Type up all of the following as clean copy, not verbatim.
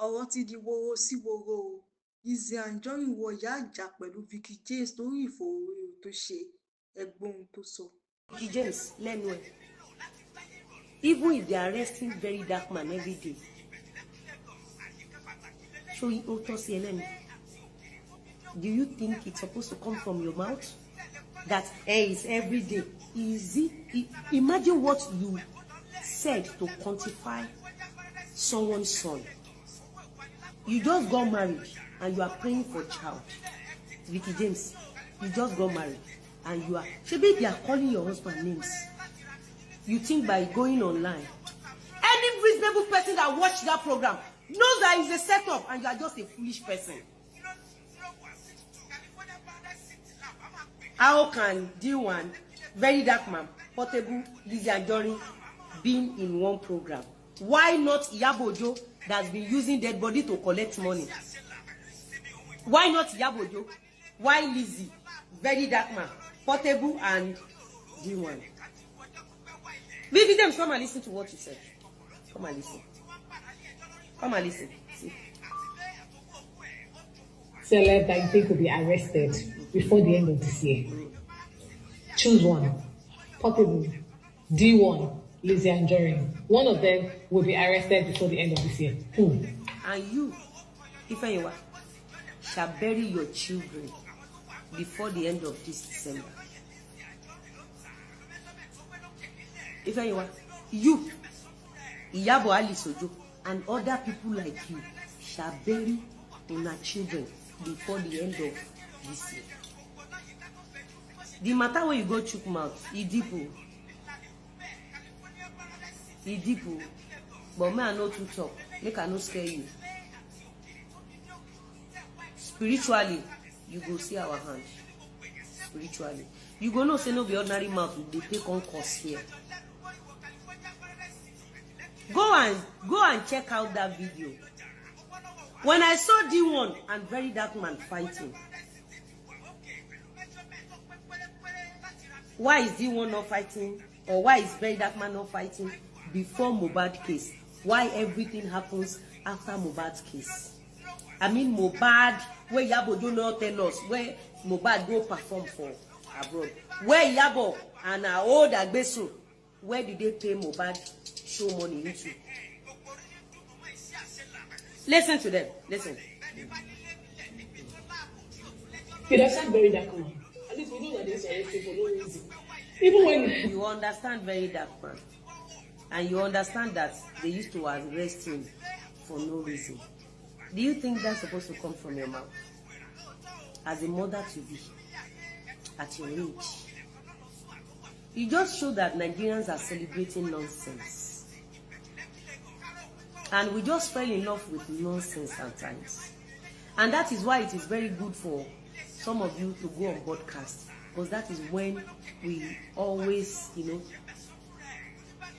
ọ̀rọ̀ ti di woro sí woro o. Lizzy Anjorin wọ ìyá àjà pẹ̀lú Vicky James lórí ìfọ̀rọ̀wérọ̀ tó ṣe ẹgbọ́n tó sọ. Vicky James lẹ́nu ẹ̀. Even if they are arresting VERYDARKMAN every day. So ó tọ́ sí ẹlẹ́nu. Do you think it's supposed to come from your mouth? That is every day. Is it? Imagine what you said to quantify someone's son. You just got married and you are praying for a child. Vicky James, you just got married and you are. Maybe they are calling your husband names. You think by going online, any reasonable person that watched that program knows that it's a setup and you are just a foolish person. How can D1, VERYDARKMAN, Portable, Lizzy Anjorin being in one program? Why not Iyabo Ojo that's been using dead body to collect money? Why not Iyabo Ojo? Why Lizzy, VERYDARKMAN, Portable, and D1? Vicky James, come and listen to what you said. Come and listen. Come and listen. See. Celeb that you think will be arrested before the end of this year. Choose one. Portable, D1, Lizzy Anjorin. One of them will be arrested before the end of this year. Who? And you, Ifeanyiwa, shall bury your children before the end of this December. Ifeanyiwa, you, Iyabo Alisojo, and other people like you shall bury your children before the end of this year. The matter when you go chook mouth, Idipo, but me I know to talk, make I no scare you. Spiritually, you go see our hand. Spiritually, you go know say no be ordinary mouth they take on course here. Go and check out that video. When I saw D1 and VERYDARKMAN fighting, why is D1 not fighting, or why is VERYDARKMAN not fighting before Mohbad case? Why everything happens after Mohbad's case? I mean Mohbad, where Iyabo do not tell us where Mohbad go perform for abroad. Where Iyabo and our old Agbesu, where did they pay Mohbad show money into? Listen to them. Listen. You understand VERYDARKMAN. At least we know that there's arrested for no reason. Even when you understand VERYDARKMAN, and you understand that they used to arrest him for no reason. Do you think that's supposed to come from your mouth? As a mother to be, at your age, you just show that Nigerians are celebrating nonsense. And we just fell in love with nonsense sometimes. And that is why it is very good for some of you to go on broadcast, because that is when we always,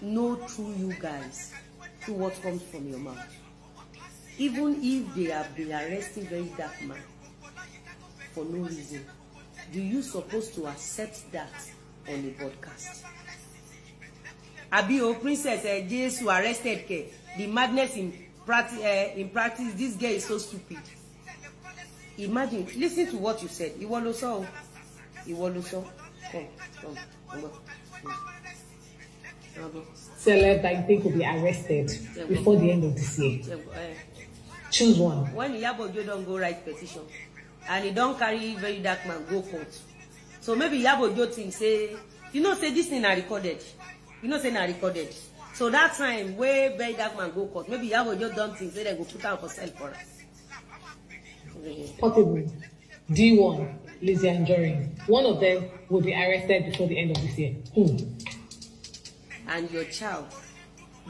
know through you guys, through what comes from your mouth. Even if they have been arresting VERYDARKMAN for no reason, do you supposed to accept that on a broadcast? Abi Princess Jesus arrested ke. The madness in practice, this girl is so stupid. Imagine, listen to what you said. Iwo lo so. Come. celeb that you think will be arrested before the end of this year. Choose one. When Iyabo Ojo don't go write petition, and he don't carry VERYDARKMAN go court. So maybe Iyabo Ojo think say, say this thing are recorded. Say na recorded. So that time where VERYDARKMAN go court, maybe Iyabo Ojo don't think say they go put out for sale for us. Portable, D1, Lizzy Anjorin. One of them will be arrested before the end of this year. Who? And your child,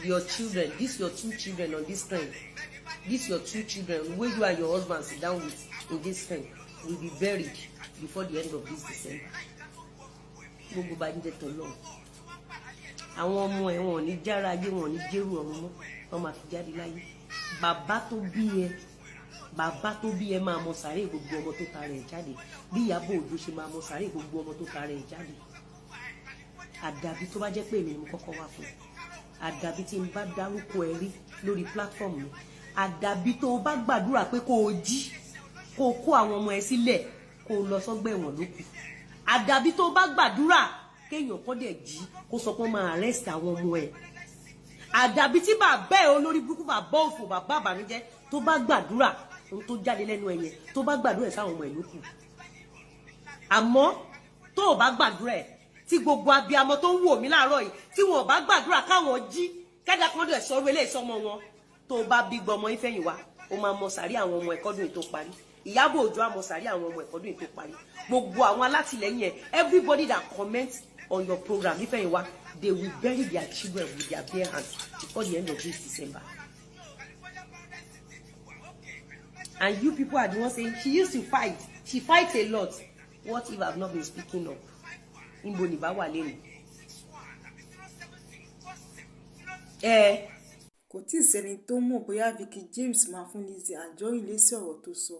your children, these your two children on this train, these your two children, where you and your husband sit down with in this train, will be buried before the end of this December. Gbogbo ba nje to lo. Àwọn ọmọ ẹ wọn ní jára ayé wọn ní jẹ́rù ọmọ wọn máa fi jáde láyé. Bàbá tó bí ẹ máa mọ sàréè gbogbo ọmọ tó tara ẹ̀ jáde. Bí Ìyábọ̀ Òjó ṣe máa mọ sàréè gbogbo ọmọ tó tara ẹ̀ jáde. Àdàbí tó bá jẹ́ pé èmi ni mo kọ́kọ́ wá fún. Àdàbí tí n bá dárúkọ ẹ rí lórí platform mi. àdàbí tó bá gbàdúrà pé kó o jí kó o kó àwọn ọmọ ẹ sílẹ̀ kó o lọ sọ́gbà ẹ̀wọ̀n lókù àdàbí tó bá gbàdúrà kéèyàn kọ́ dẹ̀ jí kó sọ pé máa arrest àwọn ọmọ ẹ àdàbí tí bàbá ẹ olórí burúkú bàbá òfò bàbá àbànújẹ́ tó bá gbàdúrà ohun tó jáde lẹ́nu ẹ yẹn tó bá gbàdúrà sáwọn ọmọ ẹ lókù àmọ́ tó o bá gbàdúrà ẹ tí gbogbo abiyamọ tó ń wò mí láàárọ̀ yìí tí wọn ò bá gbàdúrà káwọn jí kẹ́dà kan dẹ̀ sọ̀rọ̀ eléyìí sọmọ wọn tó o bá bí gbọmọ ìfẹ̀yìn wa o máa mọ sàrí àwọn ọmọ ẹ̀kọ́dún ètò parí Ìyábọ̀ Òjó àmọ́ sàrí àwọn ọmọ ẹ̀kọ́dún ètò parí gbogbo àwọn alátìlẹ́yìn ẹ̀ everybody that comments on your program ìfẹ̀yìn wa they will bury their children with their bare hands before the end of this December. And you people are the ones saying she used to fight. She fights a lot. What if I've not been speaking up? Imbo ni ba wà lẹ́nu. Kò tí ì sẹ́ni tó mọ̀ bóyá Veekee James máa fún Lizzy Anjorin lésì ọ̀rọ̀ tó sọ.